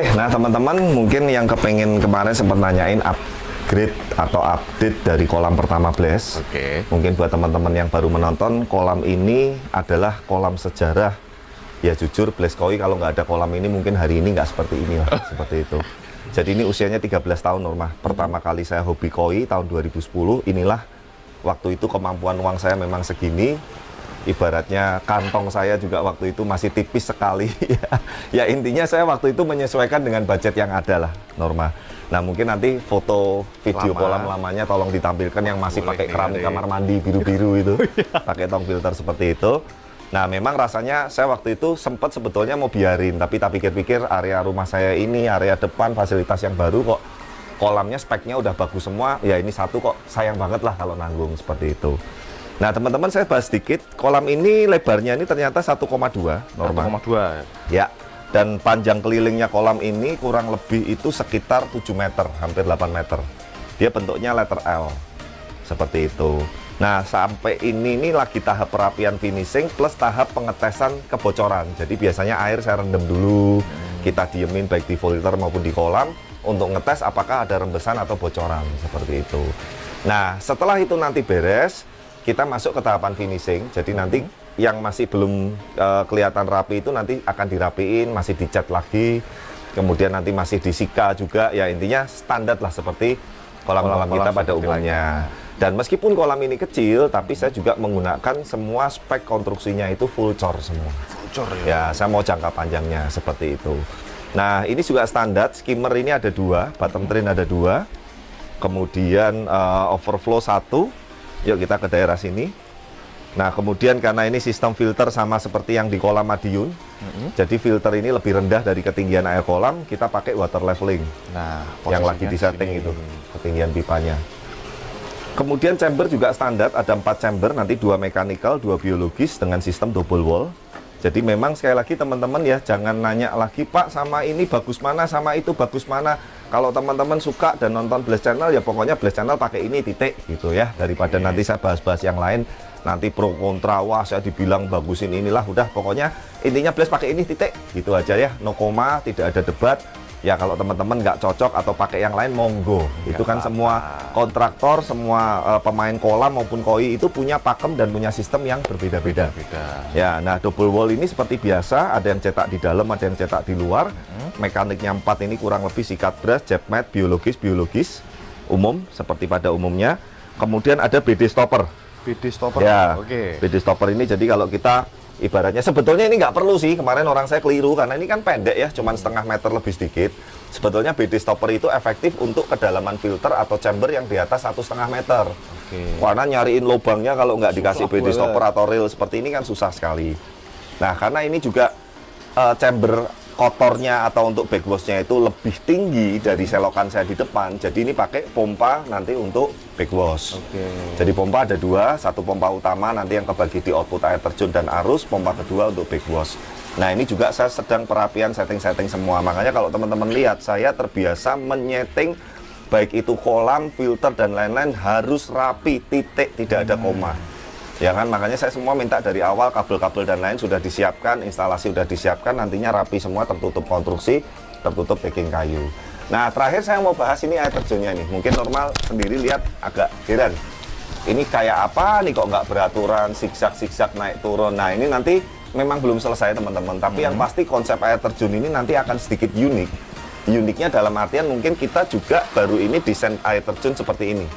Oke, nah teman-teman mungkin yang kepengen kemarin sempat nanyain upgrade atau update dari kolam pertama Blaze. Oke. Mungkin buat teman-teman yang baru menonton, kolam ini adalah kolam sejarah. Ya jujur, Blaze Koi kalau nggak ada kolam ini mungkin hari ini nggak seperti ini lah, seperti itu. Jadi ini usianya 13 tahun Norma. Pertama kali saya hobi koi tahun 2010, inilah waktu itu kemampuan uang saya memang segini. Ibaratnya kantong saya juga waktu itu masih tipis sekali. Ya intinya saya waktu itu menyesuaikan dengan budget yang ada lah, Norma. Nah mungkin nanti foto video kolam lamanya tolong ditampilkan yang masih pakai keramik kamar mandi biru-biru itu, pakai tong filter seperti itu. Nah memang rasanya saya waktu itu sempat sebetulnya mau biarin, tapi tak pikir-pikir area rumah saya ini, area depan, fasilitas yang baru kok kolamnya speknya udah bagus semua, ya ini satu kok sayang banget lah kalau nanggung seperti itu. Nah teman-teman saya bahas sedikit, kolam ini lebarnya ini ternyata 1,2 Norma. 1,2 ya, dan panjang kelilingnya kolam ini kurang lebih itu sekitar 7 meter, hampir 8 meter. Dia bentuknya letter L, seperti itu. Nah sampai ini lagi tahap perapian finishing plus tahap pengetesan kebocoran. Jadi biasanya air saya rendam dulu, kita diemin baik di filter maupun di kolam untuk ngetes apakah ada rembesan atau bocoran, seperti itu. Nah setelah itu nanti beres, kita masuk ke tahapan finishing. Jadi nanti yang masih belum kelihatan rapi itu nanti akan dirapiin, masih dicat lagi, kemudian nanti masih disika juga. Ya intinya standar lah seperti kolam-kolam kita pada umumnya. Dan meskipun kolam ini kecil, tapi saya juga menggunakan semua spek konstruksinya itu full cor semua. Full cor ya? Ya, saya mau jangka panjangnya seperti itu. Nah, ini juga standar. Skimmer ini ada 2, bottom drain ada 2, kemudian overflow 1. Yuk kita ke daerah sini. Nah kemudian karena ini sistem filter sama seperti yang di kolam Madiun, jadi filter ini lebih rendah dari ketinggian air kolam. Kita pakai water leveling. Nah yang lagi disetting itu ketinggian pipanya. Kemudian chamber juga standar, ada 4 chamber, nanti 2 mechanical, 2 biologis dengan sistem double wall. Jadi memang sekali lagi teman-teman ya, jangan nanya lagi Pak sama ini bagus mana, sama itu bagus mana. Kalau teman-teman suka dan nonton Blaze Channel, ya pokoknya Blaze Channel pakai ini titik gitu ya. Daripada nanti saya bahas-bahas yang lain, nanti pro kontra, wah saya dibilang bagusin inilah, udah pokoknya intinya Blaze pakai ini titik gitu aja ya. No koma, tidak ada debat. Ya kalau teman-teman nggak cocok atau pakai yang lain monggo. Itu kan semua kontraktor, semua pemain kolam maupun koi itu punya pakem dan punya sistem yang berbeda-beda. Ya, nah double wall ini seperti biasa, ada yang cetak di dalam, ada yang cetak di luar. Mekaniknya 4 ini kurang lebih sikat brush, jet mat, biologis umum seperti pada umumnya. Kemudian ada BD stopper. BD stopper. Ya, Oke. BD stopper ini jadi kalau kita ibaratnya sebetulnya ini nggak perlu sih, kemarin orang saya keliru karena ini kan pendek ya, cuman setengah meter lebih sedikit. Sebetulnya BD stopper itu efektif untuk kedalaman filter atau chamber yang di atas 1,5 meter. Karena nyariin lubangnya kalau nggak dikasih BD stopper atau reel seperti ini kan susah sekali. Nah karena ini juga chamber kotornya atau untuk backwashnya itu lebih tinggi dari selokan saya di depan, jadi ini pakai pompa nanti untuk backwash. Jadi pompa ada 2, satu pompa utama nanti yang kebagi di output air terjun dan arus, pompa kedua untuk backwash. Nah ini juga saya sedang perapian setting-setting semua, makanya kalau teman-teman lihat saya terbiasa menyeting baik itu kolam, filter dan lain-lain harus rapi, titik, tidak ada koma. Ya kan, makanya saya semua minta dari awal kabel-kabel dan lain sudah disiapkan, instalasi sudah disiapkan, nantinya rapi semua, tertutup konstruksi, tertutup backing kayu. Nah terakhir saya mau bahas ini air terjunnya nih, mungkin normal sendiri lihat agak heran. Ini kayak apa nih kok nggak beraturan, zigzag naik turun. Nah ini nanti memang belum selesai teman-teman, tapi yang pasti konsep air terjun ini nanti akan sedikit unik. Uniknya dalam artian mungkin kita juga baru ini desain air terjun seperti ini.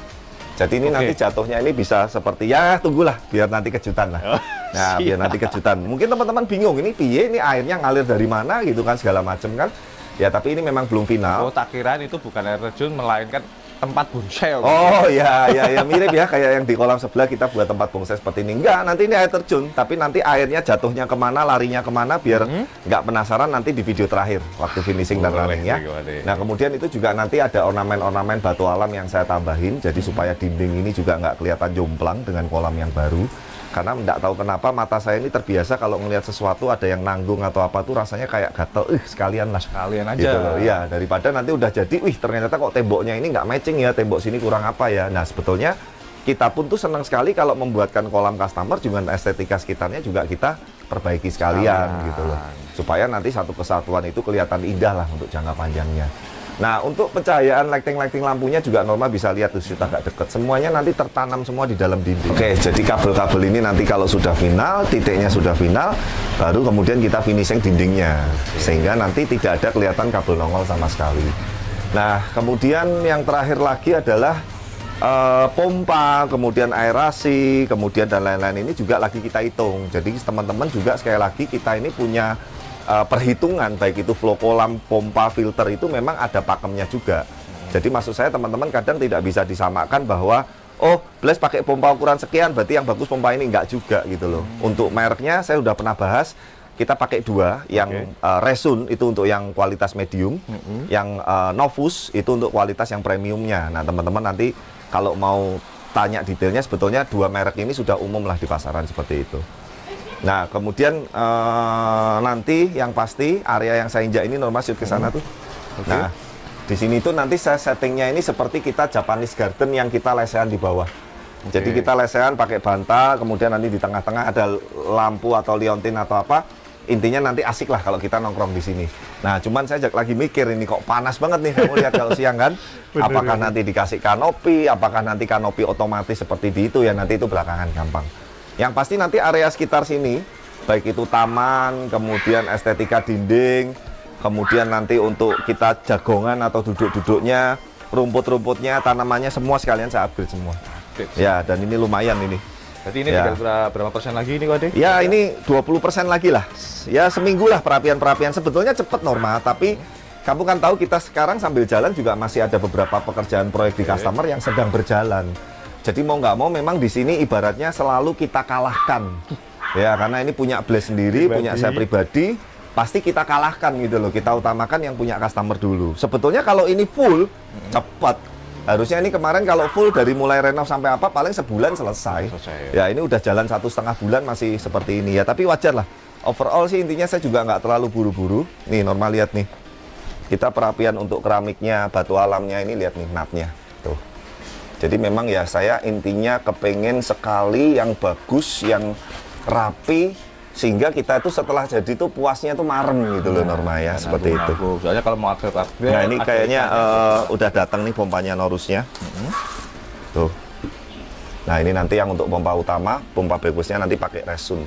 Jadi ini nanti jatuhnya ini bisa seperti, ya tunggulah biar nanti kejutan lah. Nah biar nanti kejutan. Mungkin teman-teman bingung ini piye, ini airnya ngalir dari mana gitu kan segala macam kan. Ya tapi ini memang belum final. Oh tak kirain itu bukan air terjun melainkan tempat bonsai. Oh ya mirip ya kayak yang di kolam sebelah kita buat tempat bonsai seperti ini. Enggak, nanti ini air terjun, tapi nanti airnya jatuhnya kemana, larinya kemana, biar nggak penasaran nanti di video terakhir waktu finishing dan lain ya. Nah kemudian itu juga nanti ada ornamen-ornamen batu alam yang saya tambahin, jadi supaya dinding ini juga nggak kelihatan jomplang dengan kolam yang baru. Karena nggak tahu kenapa mata saya ini terbiasa kalau ngelihat sesuatu ada yang nanggung atau apa tuh rasanya kayak gatel, sekalian lah. Sekalian aja. Gitu loh. Ya, daripada nanti udah jadi, wih ternyata kok temboknya ini nggak matching ya, tembok sini kurang apa ya. Nah sebetulnya kita pun tuh senang sekali kalau membuatkan kolam customer, juga estetika sekitarnya juga kita perbaiki sekalian gitu loh. Supaya nanti satu kesatuan itu kelihatan indah lah untuk jangka panjangnya. Nah, untuk pencahayaan lighting lampunya juga normal bisa lihat tuh sudah agak deket. Semuanya nanti tertanam semua di dalam dinding. Oke, jadi kabel-kabel ini nanti kalau sudah final, titiknya sudah final, baru kemudian kita finishing dindingnya. Sehingga nanti tidak ada kelihatan kabel nongol sama sekali. Nah, kemudian yang terakhir lagi adalah pompa, kemudian aerasi, kemudian dan lain-lain ini juga lagi kita hitung. Jadi teman-teman juga sekali lagi kita ini punya perhitungan, baik itu flow kolam, pompa, filter itu memang ada pakemnya juga. Jadi maksud saya teman-teman kadang tidak bisa disamakan bahwa oh Blaze pakai pompa ukuran sekian berarti yang bagus pompa ini, enggak juga gitu loh. Untuk mereknya saya udah pernah bahas, kita pakai dua, yang Resun itu untuk yang kualitas medium, yang Novus itu untuk kualitas yang premiumnya. Nah teman-teman nanti kalau mau tanya detailnya sebetulnya dua merek ini sudah umum lah di pasaran seperti itu. Nah, kemudian nanti yang pasti area yang saya injak ini normal shoot ke sana tuh. Nah, di sini tuh nanti saya settingnya ini seperti kita Japanese Garden yang kita lesehan di bawah. Jadi kita lesehan pakai bantal, kemudian nanti di tengah-tengah ada lampu atau liontin atau apa. Intinya nanti asik lah kalau kita nongkrong di sini. Nah, cuman saya lagi mikir ini kok panas banget nih kamu lihat kalau siang kan. Apakah nanti dikasih kanopi, apakah nanti kanopi otomatis seperti di itu ya, nanti itu belakangan gampang. Yang pasti nanti area sekitar sini, baik itu taman, kemudian estetika dinding, kemudian nanti untuk kita jagongan atau duduk-duduknya, rumput-rumputnya, tanamannya, semua sekalian saya upgrade semua. Ya, dan ini lumayan ini. Jadi ini tinggal berapa persen lagi ini, Kode? Ya, ini 20% lagi lah. Ya, seminggu lah perapian-perapian. Sebetulnya cepat normal, tapi kamu kan tahu kita sekarang sambil jalan juga masih ada beberapa pekerjaan proyek di customer yang sedang berjalan. Jadi mau nggak mau memang di sini ibaratnya selalu kita kalahkan. Ya, karena ini punya Blaze sendiri, punya saya pribadi, pasti kita kalahkan gitu loh. Kita utamakan yang punya customer dulu. Sebetulnya kalau ini full, cepat. Harusnya ini kemarin kalau full dari mulai renov sampai apa paling sebulan selesai. Ya, ini udah jalan 1,5 bulan masih seperti ini ya. Tapi wajar lah. Overall sih intinya saya juga nggak terlalu buru-buru. Nih normal lihat nih. Kita perapian untuk keramiknya, batu alamnya ini lihat nih napnya. Tuh. Jadi memang ya saya intinya kepengen sekali yang bagus, yang rapi, sehingga kita itu setelah jadi tuh puasnya tuh marem gitu loh Norma ya, seperti itu. Soalnya kalau mau upgrade, nah ini kayaknya udah datang nih pompanya Norusnya. Tuh. Nah ini nanti yang untuk pompa utama, pompa bagusnya nanti pakai Resun.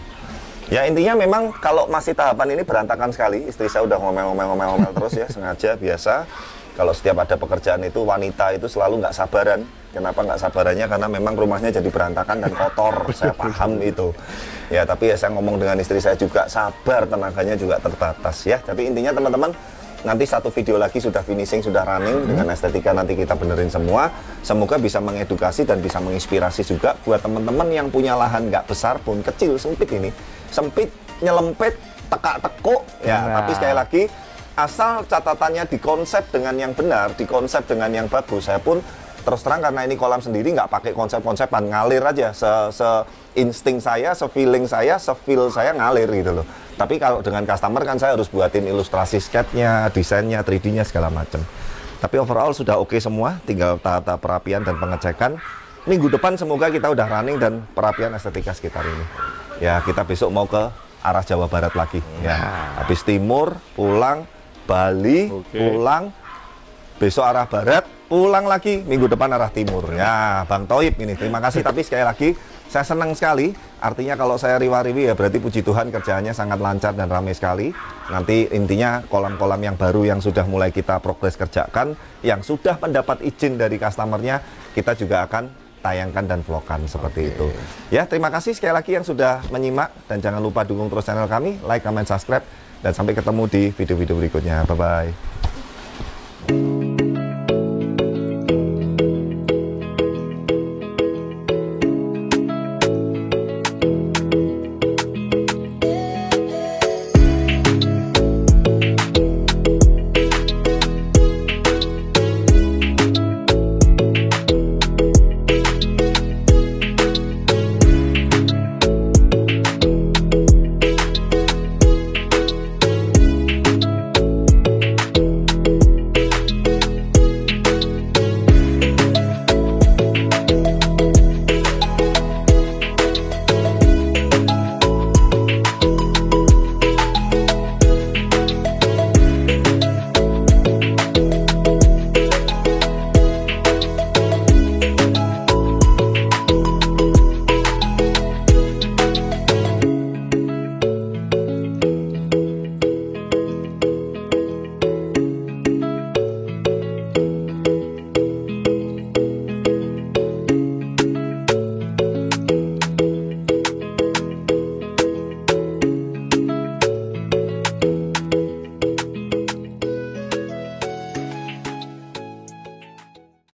Ya intinya memang kalau masih tahapan ini berantakan sekali. Istri saya udah ngomel-ngomel terus ya, sengaja biasa. Kalau setiap ada pekerjaan itu wanita itu selalu nggak sabaran. Kenapa nggak sabarannya? Karena memang rumahnya jadi berantakan dan kotor. Saya paham itu. Ya tapi ya saya ngomong dengan istri saya juga sabar, tenaganya juga terbatas ya. Tapi intinya teman-teman nanti satu video lagi sudah finishing, sudah running dengan estetika nanti kita benerin semua. Semoga bisa mengedukasi dan bisa menginspirasi juga buat teman-teman yang punya lahan nggak besar pun kecil, sempit ini, sempit, nyelempet, tekak-tekuk ya. Tapi sekali lagi asal catatannya dikonsep dengan yang benar, dikonsep dengan yang bagus. Saya pun terus terang karena ini kolam sendiri nggak pakai konsep-konsepan, ngalir aja, se-insting saya, se-feeling saya, se-feel saya ngalir gitu loh. Tapi kalau dengan customer kan saya harus buatin ilustrasi sketch-nya, desainnya, 3D-nya segala macam. Tapi overall sudah oke semua, tinggal tahap-tahap perapian dan pengecekan. Minggu depan semoga kita udah running dan perapian estetika sekitar ini. Ya kita besok mau ke arah Jawa Barat lagi. Ya, habis timur pulang. Bali, pulang, besok arah barat, pulang lagi, minggu depan arah timur. Ya, Bang Toib ini, terima kasih. Tapi sekali lagi, saya senang sekali. Artinya kalau saya riwa-riwi ya berarti puji Tuhan kerjaannya sangat lancar dan ramai sekali. Nanti intinya kolam-kolam yang baru yang sudah mulai kita progres kerjakan, yang sudah mendapat izin dari customernya, kita juga akan tayangkan dan vlogkan seperti itu. Ya, terima kasih sekali lagi yang sudah menyimak. Dan jangan lupa dukung terus channel kami, like, comment, subscribe. Dan sampai ketemu di video-video berikutnya. Bye-bye.